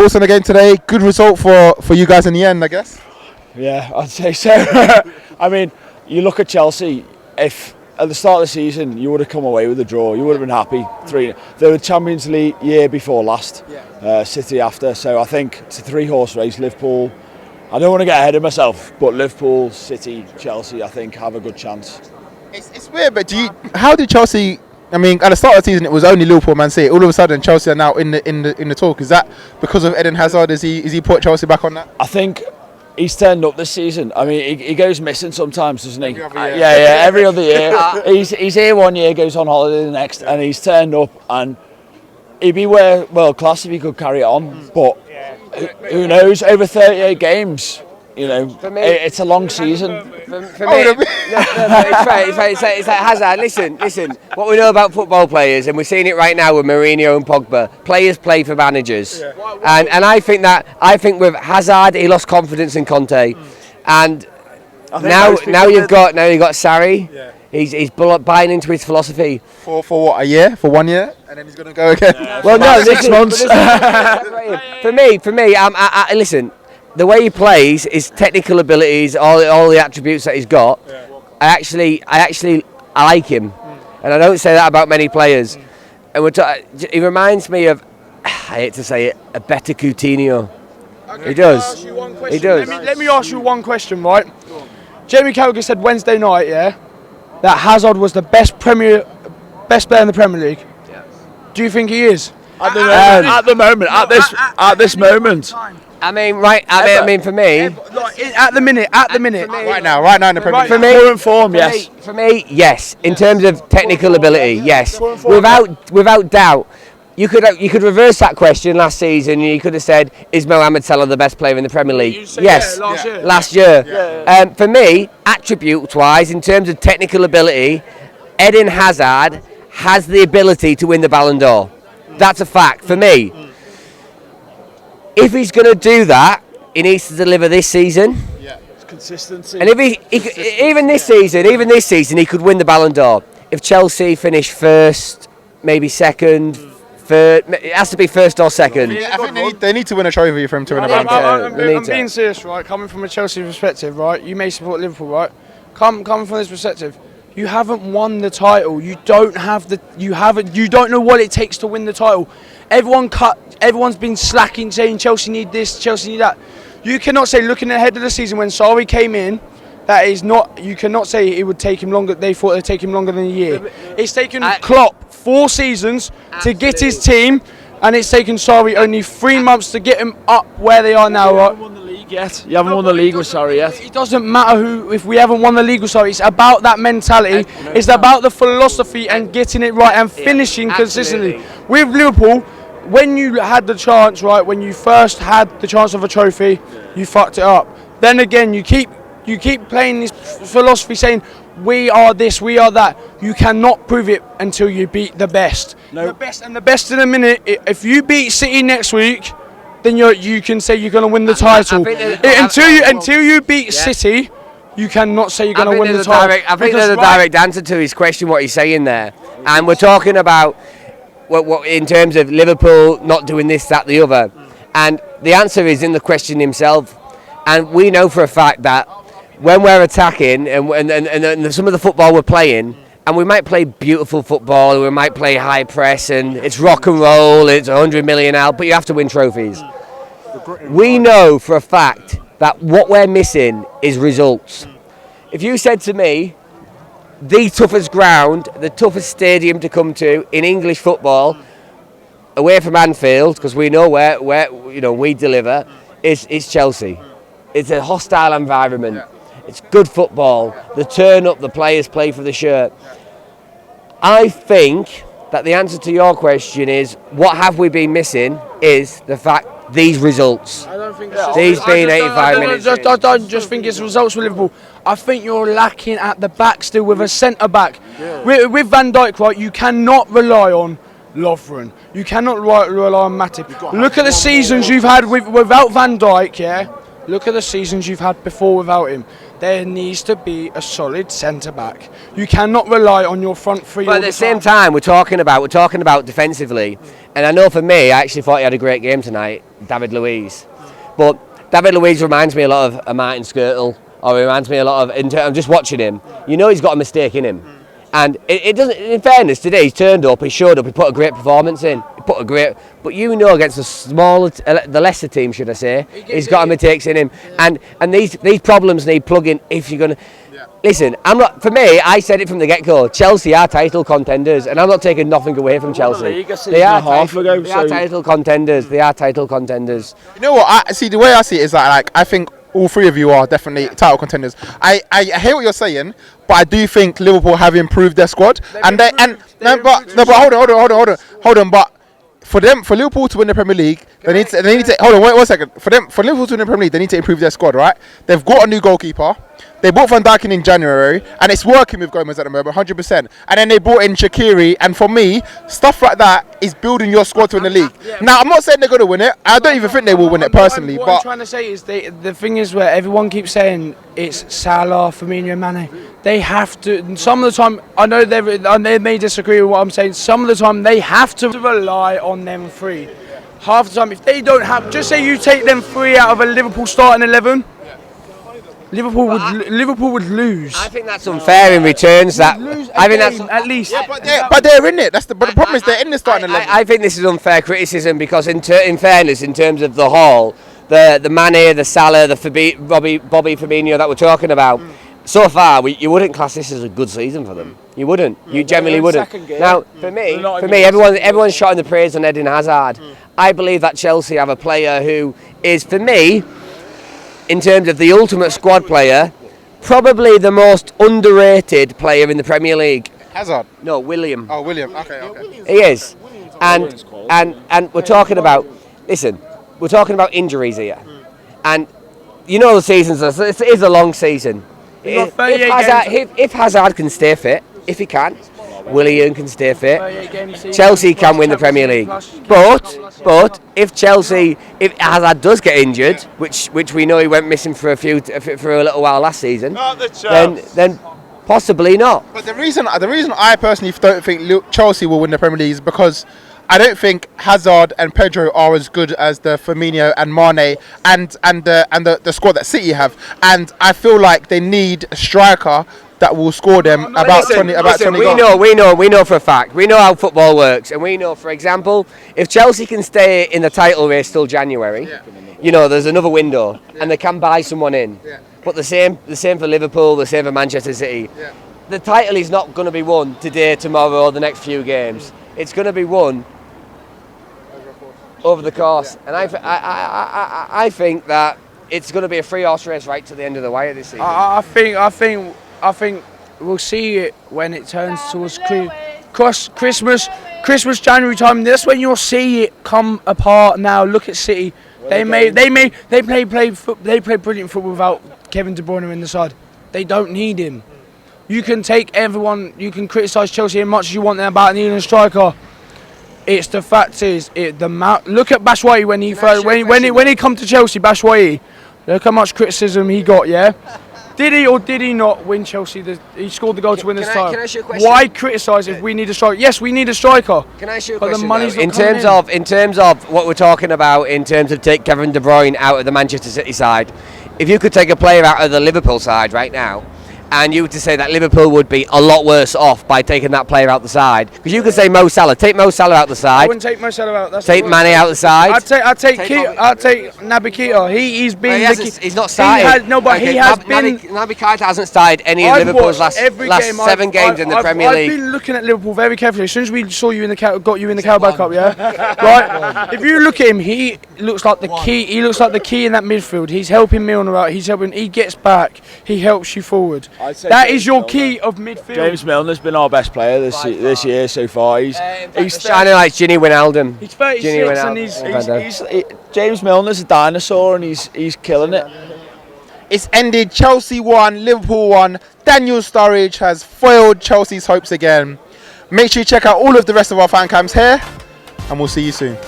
thoughts on the game today? Good result for you guys in the end, I guess. Yeah, I'd say so. I mean, you look at Chelsea. If at the start of the season you would have come away with a draw, you would have been happy. They were Champions League year before last, City after. So I think it's a 3-horse race. Liverpool. I don't want to get ahead of myself, but Liverpool, City, Chelsea, I think have a good chance. It's weird, but how did Chelsea? I mean, at the start of the season, it was only Liverpool, Man City. All of a sudden, Chelsea are now in the talk. Is that because of Eden Hazard? Is he put Chelsea back on that? I think he's turned up this season. I mean, he goes missing sometimes, doesn't he? Every other year. He's here one year, goes on holiday the next, and he's turned up, and he'd be world class if he could carry it on. But who knows? Over 38 games. You know, for me, it's a long season. For me, it's like Hazard. Listen. What we know about football players, and we're seeing it right now with Mourinho and Pogba. Players play for managers, and I think with Hazard, he lost confidence in Conte, and now you've got Sarri. Yeah. He's buying into his philosophy. For what, a year? For 1 year? And then he's going to go again? Well, no, 6 months. For me, listen. The way he plays, his technical abilities, all the attributes that he's got, I actually like him, and I don't say that about many players. And he reminds me of, I hate to say it, a better Coutinho. Okay, he does. He does. Let me ask you one question, right? Jamie Carragher said Wednesday night, that Hazard was the best player in the Premier League. Yeah. Do you think he is? At this moment. I mean, for me, at the minute, right now in the Premier League. For me, current form, yes. For me, yes. In terms of technical ability, yes. Without doubt, you could reverse that question last season. You could have said, "Is Mohamed Salah the best player in the Premier League?" Yes, last year. Yeah. For me, attribute-wise, in terms of technical ability, Eden Hazard has the ability to win the Ballon d'Or. That's a fact for me. If he's going to do that, he needs to deliver this season. Yeah, it's consistency. And if even this season, he could win the Ballon d'Or. If Chelsea finish first, maybe second, third, it has to be first or second. I think they need to win a trophy for him to win a Ballon d'Or. I'm being serious, right? Coming from a Chelsea perspective, right? You may support Liverpool, right? Coming from this perspective, you haven't won the title. You don't know what it takes to win the title. Everyone's been slacking, saying Chelsea need this, Chelsea need that. You cannot say, looking ahead of the season when Sarri came in, you cannot say it would take him longer. They thought it would take him longer than a year. It's taken Klopp 4 seasons to get his team, and it's taken Sarri only 3 months to get him up where they are now. You haven't won the league yet. You haven't won the league with Sarri yet. It doesn't matter if we haven't won the league with Sarri. It's about that mentality. It's about the philosophy and getting it right and finishing consistently. With Liverpool, when you had the chance, right, when you first had the chance of a trophy, you fucked it up. Then again, you keep playing this philosophy saying, we are this, we are that. You cannot prove it until you beat the best. No. The best in a minute. If you beat City next week, then you can say you're going to win the title. Until you beat City, you cannot say you're going to win the title. I think there's a direct answer to his question, what he's saying there. And we're talking about what in terms of Liverpool not doing this, that, the other. And the answer is in the question himself. And we know for a fact that when we're attacking and some of the football we're playing, and we might play beautiful football, we might play high press, and it's rock and roll, it's 100 million out, but you have to win trophies. We know for a fact that what we're missing is results. If you said to me, the toughest ground, the toughest stadium to come to in English football, away from Anfield, because we know where we deliver, is Chelsea. It's a hostile environment. It's good football. The turn up, the players play for the shirt. I think that the answer to your question is, what have we been missing is the fact these results. I don't think these being 85 minutes. I don't just think it's results with Liverpool. I think you're lacking at the back still with a centre back. Yeah. With Van Dijk, right, you cannot rely on Lovren. You cannot rely on Matip. Look at the seasons you've had without Van Dijk, yeah? Look at the seasons you've had before without him. there needs to be a solid centre back. You cannot rely on your front three. But at the same time, we're talking about defensively, and I know for me, I actually thought he had a great game tonight, David Luiz. But David Luiz reminds me a lot of a Martin Skirtle, or reminds me a lot of. I'm just watching him. You know, he's got a mistake in him, and it doesn't. In fairness, today he's turned up, he showed up, he put a great performance in. But you know, against the lesser team, should I say, he's got mistakes in him, and these problems need plugging if you're gonna. Listen, I'm not. For me, I said it from the get-go. Chelsea are title contenders, and I'm not taking nothing away from Chelsea. They are title contenders. They are title contenders. You know what? I see. The way I see it is that, like, I think all three of you are definitely title contenders. I hear what you're saying, but I do think Liverpool have improved their squad, hold on, but. For Liverpool to win the Premier League, they need to hold on, wait 1 second. For Liverpool to win the Premier League, they need to improve their squad, right? They've got a new goalkeeper. They bought Van Dijk in January, and it's working with Gomez at the moment, 100%. And then they brought in Shaqiri, and for me, stuff like that is building your squad to win the league. Now, I'm not saying they're going to win it. I don't even think they will win it personally. What I'm trying to say is the thing is where everyone keeps saying it's Salah, Firmino, Mane. They have to. Some of the time, I know they may disagree with what I'm saying. Some of the time, they have to rely on them three. Half the time, if they don't have, just say you take them three out of a Liverpool starting 11. Liverpool would lose. I think that's unfair in returns. I think that's at least. Yeah, but they're in it. But the problem is they're in the starting 11. I think this is unfair criticism because, in fairness, in terms of the haul, the Mane, the Salah, the Bobby Firmino that we're talking about, so far you wouldn't class this as a good season for them. You wouldn't. You generally wouldn't. Now, for me, everyone's shouting the praise on Eden Hazard. I believe that Chelsea have a player who is, for me, in terms of the ultimate squad player, probably the most underrated player in the Premier League. Hazard? No, William. Oh, William. Okay. He is. And we're talking about, listen, we're talking about injuries here. And you know the season's, it is a long season. If Hazard can stay fit, if he can, William can stay fit. Chelsea can win the Premier League. But if Hazard does get injured, which we know he went missing for a little while last season, then possibly not. But the reason I personally don't think Chelsea will win the Premier League is because I don't think Hazard and Pedro are as good as the Firmino and Mane and the squad that City have, and I feel like they need a striker that will score them about 20 goals. We know for a fact. We know how football works, and we know, for example, if Chelsea can stay in the title race till January, you know, there's another window, and they can buy someone in. But the same for Liverpool, the same for Manchester City. The title is not going to be won today, tomorrow, or the next few games. It's going to be won over the course, and I think that it's going to be a 3-horse race right to the end of the wire this season. I think we'll see it when it turns towards Christmas, January time. That's when you'll see it come apart. Now look at City. They play brilliant football without Kevin De Bruyne in the side. They don't need him. You can take everyone. You can criticise Chelsea as much as you want about needing a striker. It's the fact is look at Batshuayi when he come to Chelsea. Batshuayi, look how much criticism he got. Yeah. Did he or did he not win Chelsea? He scored the goal to win this time. Can I ask you a question? Why criticise if we need a striker? Yes, we need a striker. Can I ask you a question? In terms of what we're talking about, in terms of take Kevin De Bruyne out of the Manchester City side, if you could take a player out of the Liverpool side right now, and you were to say that Liverpool would be a lot worse off by taking that player out the side, because you could say Mo Salah, take Mo Salah out the side. I wouldn't take Mo Salah out. Take Mane out the side. I'd take Naby Keita. He's been. He's not started. Naby Keita hasn't started any of Liverpool's last 7 games in the Premier League. I've been looking at Liverpool very carefully. As soon as we saw you in the got you in the Carabao Cup, yeah, right. If you look at him, he looks like the key. He looks like the key in that midfield. He's helping Milner out. He gets back. He helps you forward. That is your key of midfield. James Milner's been our best player this year so far. He's shining like Ginny Wijnaldum. He's 36 and James Milner's a dinosaur and he's killing it. It's ended. Chelsea won, Liverpool won. Daniel Sturridge has foiled Chelsea's hopes again. Make sure you check out all of the rest of our fan cams here, and we'll see you soon.